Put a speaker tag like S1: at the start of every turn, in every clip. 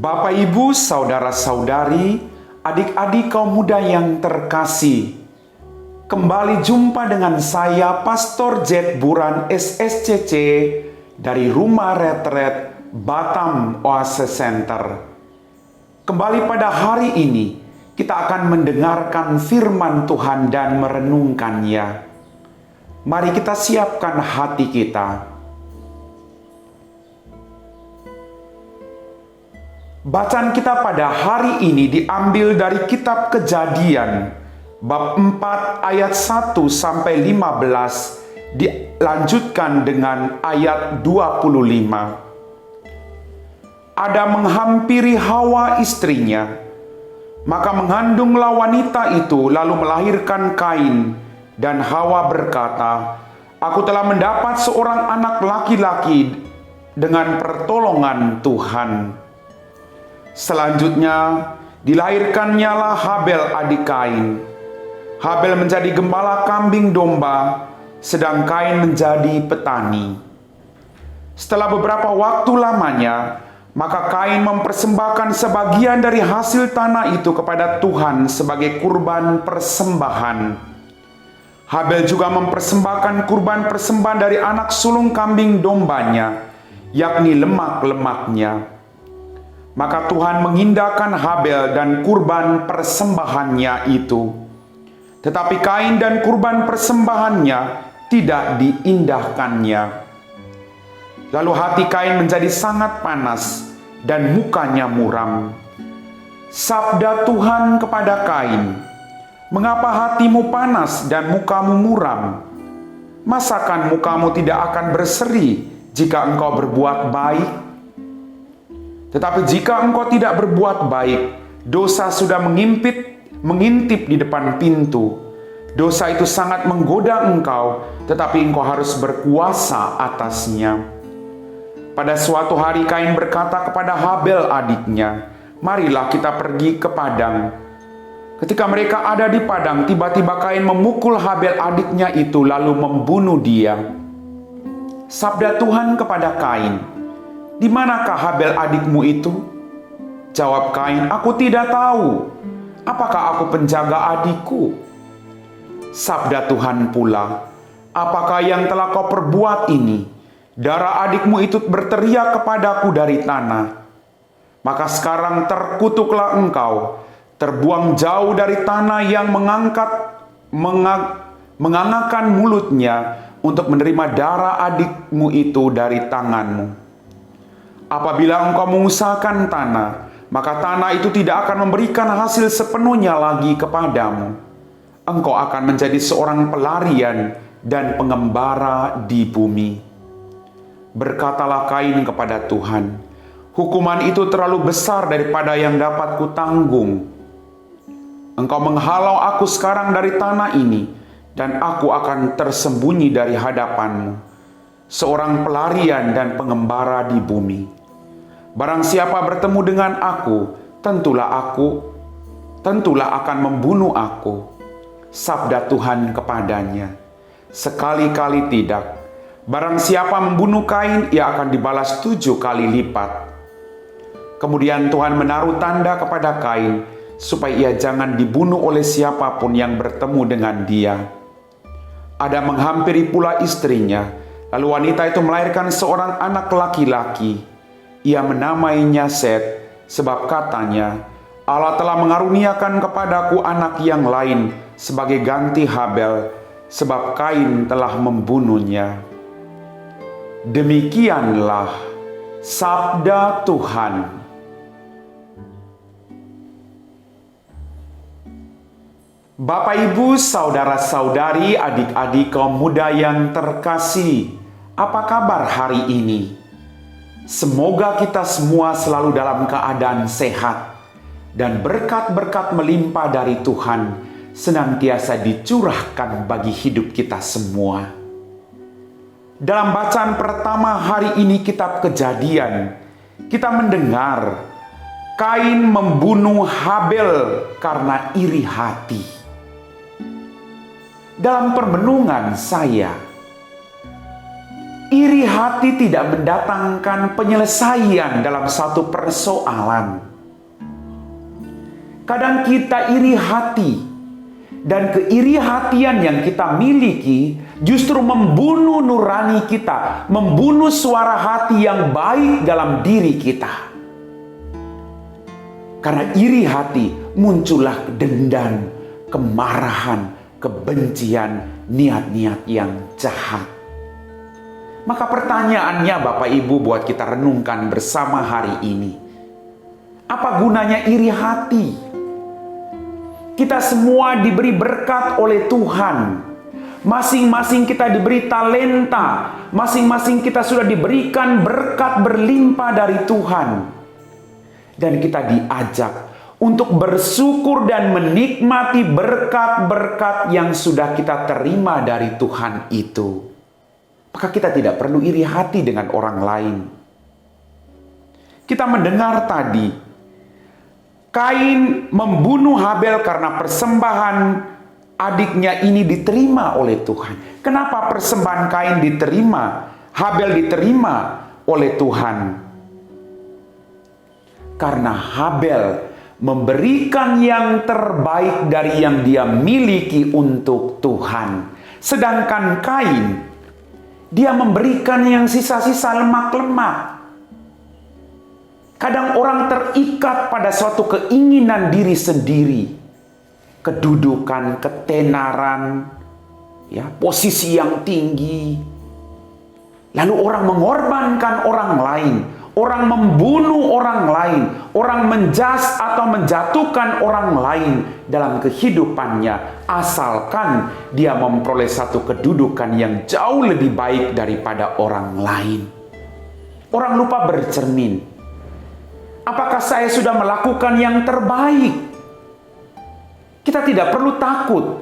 S1: Bapak, Ibu, saudara-saudari, adik-adik kaum muda yang terkasih, kembali jumpa dengan saya, Pastor Jet Buran SSCC dari Rumah Retret Batam Oase Center. Kembali pada hari ini, kita akan mendengarkan firman Tuhan dan merenungkannya. Mari kita siapkan hati kita. Bacaan kita pada hari ini diambil dari kitab Kejadian bab 4 ayat 1 sampai 15, dilanjutkan dengan ayat 25. Adam menghampiri Hawa istrinya, maka mengandunglah wanita itu lalu melahirkan Kain, dan Hawa berkata, "Aku telah mendapat seorang anak laki-laki dengan pertolongan Tuhan." Selanjutnya dilahirkannyalah Habel adik Kain. Habel menjadi gembala kambing domba, sedang Kain menjadi petani. Setelah beberapa waktu lamanya, maka Kain mempersembahkan sebagian dari hasil tanah itu kepada Tuhan sebagai kurban persembahan. Habel juga mempersembahkan kurban persembahan dari anak sulung kambing dombanya, yakni lemak-lemaknya. Maka Tuhan mengindahkan Habel dan kurban persembahannya itu. Tetapi Kain dan kurban persembahannya tidak diindahkannya. Lalu hati Kain menjadi sangat panas dan mukanya muram. Sabda Tuhan kepada Kain, "Mengapa hatimu panas dan mukamu muram? Masakan mukamu tidak akan berseri jika engkau berbuat baik? Tetapi jika engkau tidak berbuat baik, dosa sudah mengintip di depan pintu. Dosa itu sangat menggoda engkau, tetapi engkau harus berkuasa atasnya." Pada suatu hari Kain berkata kepada Habel adiknya, "Marilah kita pergi ke padang." Ketika mereka ada di padang, tiba-tiba Kain memukul Habel adiknya itu lalu membunuh dia. Sabda Tuhan kepada Kain, "Di manakah Habel adikmu itu?" Jawab Kain, "Aku tidak tahu. Apakah aku penjaga adikku?" Sabda Tuhan pula, "Apakah yang telah kau perbuat ini? Darah adikmu itu berteriak kepadaku dari tanah. Maka sekarang terkutuklah engkau, terbuang jauh dari tanah yang mengangakkan mulutnya untuk menerima darah adikmu itu dari tanganmu. Apabila engkau mengusahakan tanah, maka tanah itu tidak akan memberikan hasil sepenuhnya lagi kepadamu. Engkau akan menjadi seorang pelarian dan pengembara di bumi." Berkatalah Kain kepada Tuhan, "Hukuman itu terlalu besar daripada yang dapat kutanggung. Engkau menghalau aku sekarang dari tanah ini, dan aku akan tersembunyi dari hadapanmu, seorang pelarian dan pengembara di bumi. Barang siapa bertemu dengan aku, tentulah akan membunuh aku." Sabda Tuhan kepadanya, "Sekali-kali tidak. Barang siapa membunuh Kain, ia akan dibalas 7 kali lipat." Kemudian Tuhan menaruh tanda kepada Kain, supaya ia jangan dibunuh oleh siapapun yang bertemu dengan dia. Adam menghampiri pula istrinya, lalu wanita itu melahirkan seorang anak laki-laki. Ia menamainya Set, sebab katanya, "Allah telah mengaruniakan kepadaku anak yang lain sebagai ganti Habel, sebab Kain telah membunuhnya." Demikianlah sabda Tuhan. Bapak, Ibu, saudara-saudari, adik-adik kaum muda yang terkasih, apa kabar hari ini? Semoga kita semua selalu dalam keadaan sehat dan berkat-berkat melimpah dari Tuhan senantiasa dicurahkan bagi hidup kita semua. Dalam bacaan pertama hari ini kitab Kejadian, kita mendengar Kain membunuh Habel karena iri hati. Dalam permenungan saya, iri hati tidak mendatangkan penyelesaian dalam satu persoalan. Kadang kita iri hati, dan keirihatian yang kita miliki justru membunuh nurani kita, membunuh suara hati yang baik dalam diri kita. Karena iri hati muncullah dendam, kemarahan, kebencian, niat-niat yang jahat. Maka pertanyaannya Bapak Ibu buat kita renungkan bersama hari ini. Apa gunanya iri hati? Kita semua diberi berkat oleh Tuhan. Masing-masing kita diberi talenta. Masing-masing kita sudah diberikan berkat berlimpah dari Tuhan. Dan kita diajak untuk bersyukur dan menikmati berkat-berkat yang sudah kita terima dari Tuhan itu. Maka kita tidak perlu iri hati dengan orang lain. Kita mendengar tadi, Kain membunuh Habel karena persembahan adiknya ini diterima oleh Tuhan. Kenapa persembahan Kain diterima, Habel diterima oleh Tuhan? Karena Habel memberikan yang terbaik dari yang dia miliki untuk Tuhan. Sedangkan Kain, dia memberikan yang sisa-sisa lemak-lemak. Kadang orang terikat pada suatu keinginan diri sendiri. Kedudukan, ketenaran, ya, posisi yang tinggi. Lalu orang mengorbankan orang lain. Orang membunuh orang lain. Orang menjas atau menjatuhkan orang lain dalam kehidupannya. Asalkan dia memperoleh satu kedudukan yang jauh lebih baik daripada orang lain. Orang lupa bercermin. Apakah saya sudah melakukan yang terbaik? Kita tidak perlu takut.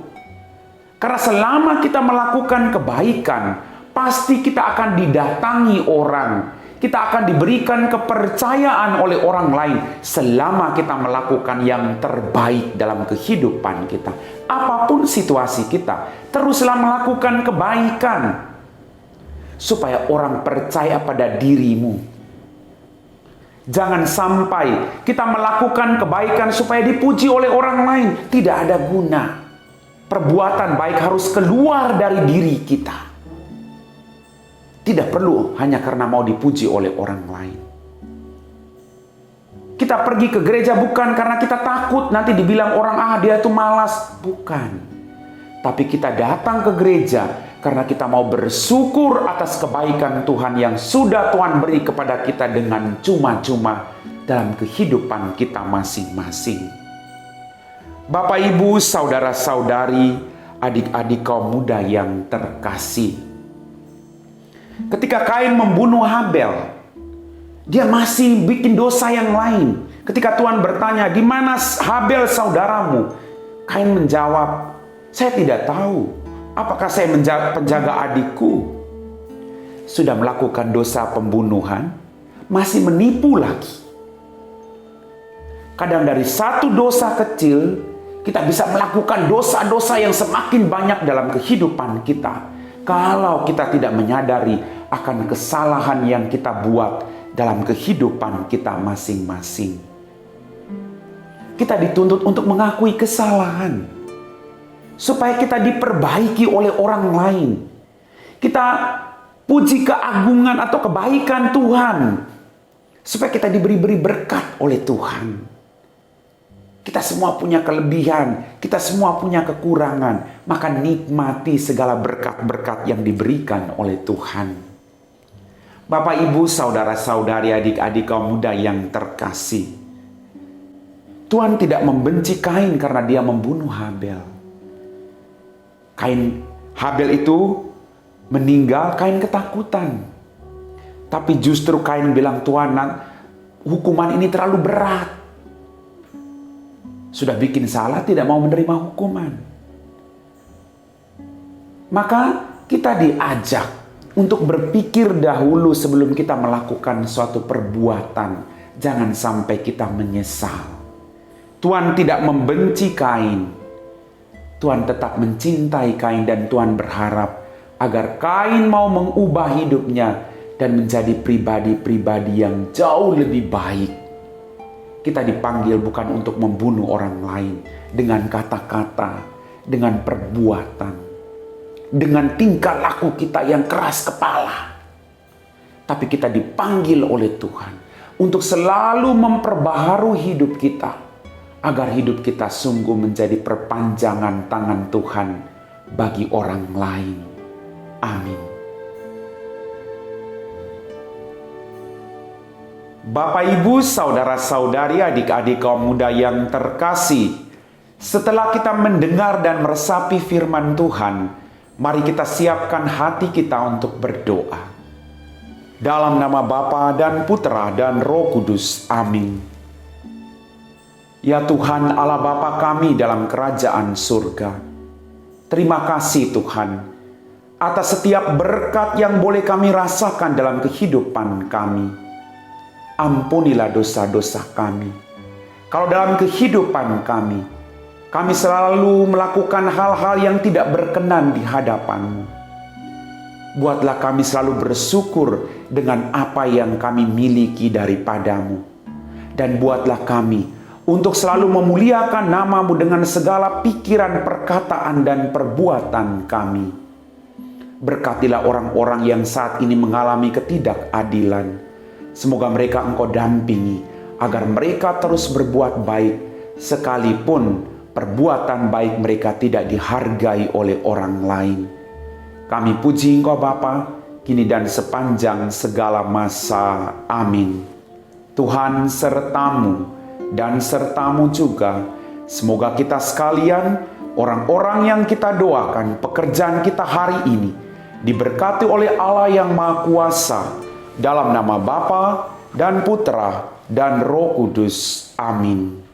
S1: Karena selama kita melakukan kebaikan, pasti kita akan didatangi orang. Kita akan diberikan kepercayaan oleh orang lain selama kita melakukan yang terbaik dalam kehidupan kita. Apapun situasi kita, teruslah melakukan kebaikan. Supaya orang percaya pada dirimu. Jangan sampai kita melakukan kebaikan supaya dipuji oleh orang lain. Tidak ada guna. Perbuatan baik harus keluar dari diri kita. Tidak perlu hanya karena mau dipuji oleh orang lain. Kita pergi ke gereja bukan karena kita takut nanti dibilang orang, dia itu malas. Bukan. Tapi kita datang ke gereja karena kita mau bersyukur atas kebaikan Tuhan yang sudah Tuhan beri kepada kita dengan cuma-cuma dalam kehidupan kita masing-masing. Bapak, Ibu, saudara-saudari, adik-adik kaum muda yang terkasih. Ketika Kain membunuh Habel, dia masih bikin dosa yang lain. Ketika Tuhan bertanya, "Di mana Habel saudaramu?" Kain menjawab, "Saya tidak tahu. Apakah saya penjaga adikku?" Sudah melakukan dosa pembunuhan, masih menipu lagi. Kadang dari satu dosa kecil, kita bisa melakukan dosa-dosa yang semakin banyak dalam kehidupan kita. Kalau kita tidak menyadari akan kesalahan yang kita buat dalam kehidupan kita masing-masing. Kita dituntut untuk mengakui kesalahan. Supaya kita diperbaiki oleh orang lain. Kita puji keagungan atau kebaikan Tuhan. Supaya kita diberi berkat oleh Tuhan. Kita semua punya kelebihan. Kita semua punya kekurangan. Maka nikmati segala berkat-berkat yang diberikan oleh Tuhan. Bapak, Ibu, saudara-saudari, adik-adik kaum muda yang terkasih. Tuhan tidak membenci Kain karena dia membunuh Habel. Habel itu meninggal, Kain ketakutan. Tapi justru Kain bilang, "Tuhan, hukuman ini terlalu berat. Sudah bikin salah, tidak mau menerima hukuman." Maka kita diajak untuk berpikir dahulu sebelum kita melakukan suatu perbuatan. Jangan sampai kita menyesal. Tuhan tidak membenci Kain. Tuhan tetap mencintai Kain dan Tuhan berharap agar Kain mau mengubah hidupnya dan menjadi pribadi-pribadi yang jauh lebih baik. Kita dipanggil bukan untuk membunuh orang lain dengan kata-kata, dengan perbuatan, dengan tingkah laku kita yang keras kepala. Tapi kita dipanggil oleh Tuhan untuk selalu memperbaharui hidup kita, agar hidup kita sungguh menjadi perpanjangan tangan Tuhan bagi orang lain. Amin. Bapak, Ibu, saudara-saudari, adik-adik kaum muda yang terkasih, setelah kita mendengar dan meresapi firman Tuhan, mari kita siapkan hati kita untuk berdoa. Dalam nama Bapa dan Putra dan Roh Kudus. Amin. Ya Tuhan Allah Bapa kami dalam kerajaan surga, terima kasih Tuhan atas setiap berkat yang boleh kami rasakan dalam kehidupan kami. Ampunilah dosa-dosa kami. Kalau dalam kehidupan kami selalu melakukan hal-hal yang tidak berkenan di hadapan-Mu. Buatlah kami selalu bersyukur dengan apa yang kami miliki daripada-Mu. Dan buatlah kami untuk selalu memuliakan nama-Mu dengan segala pikiran, perkataan, dan perbuatan kami. Berkatilah orang-orang yang saat ini mengalami ketidakadilan. Semoga mereka Engkau dampingi, agar mereka terus berbuat baik, sekalipun perbuatan baik mereka tidak dihargai oleh orang lain. Kami puji Engkau Bapa, kini dan sepanjang segala masa. Amin. Tuhan sertamu dan sertamu juga. Semoga kita sekalian, orang-orang yang kita doakan, pekerjaan kita hari ini, diberkati oleh Allah yang Maha Kuasa, dalam nama Bapa dan Putra dan Roh Kudus. Amin.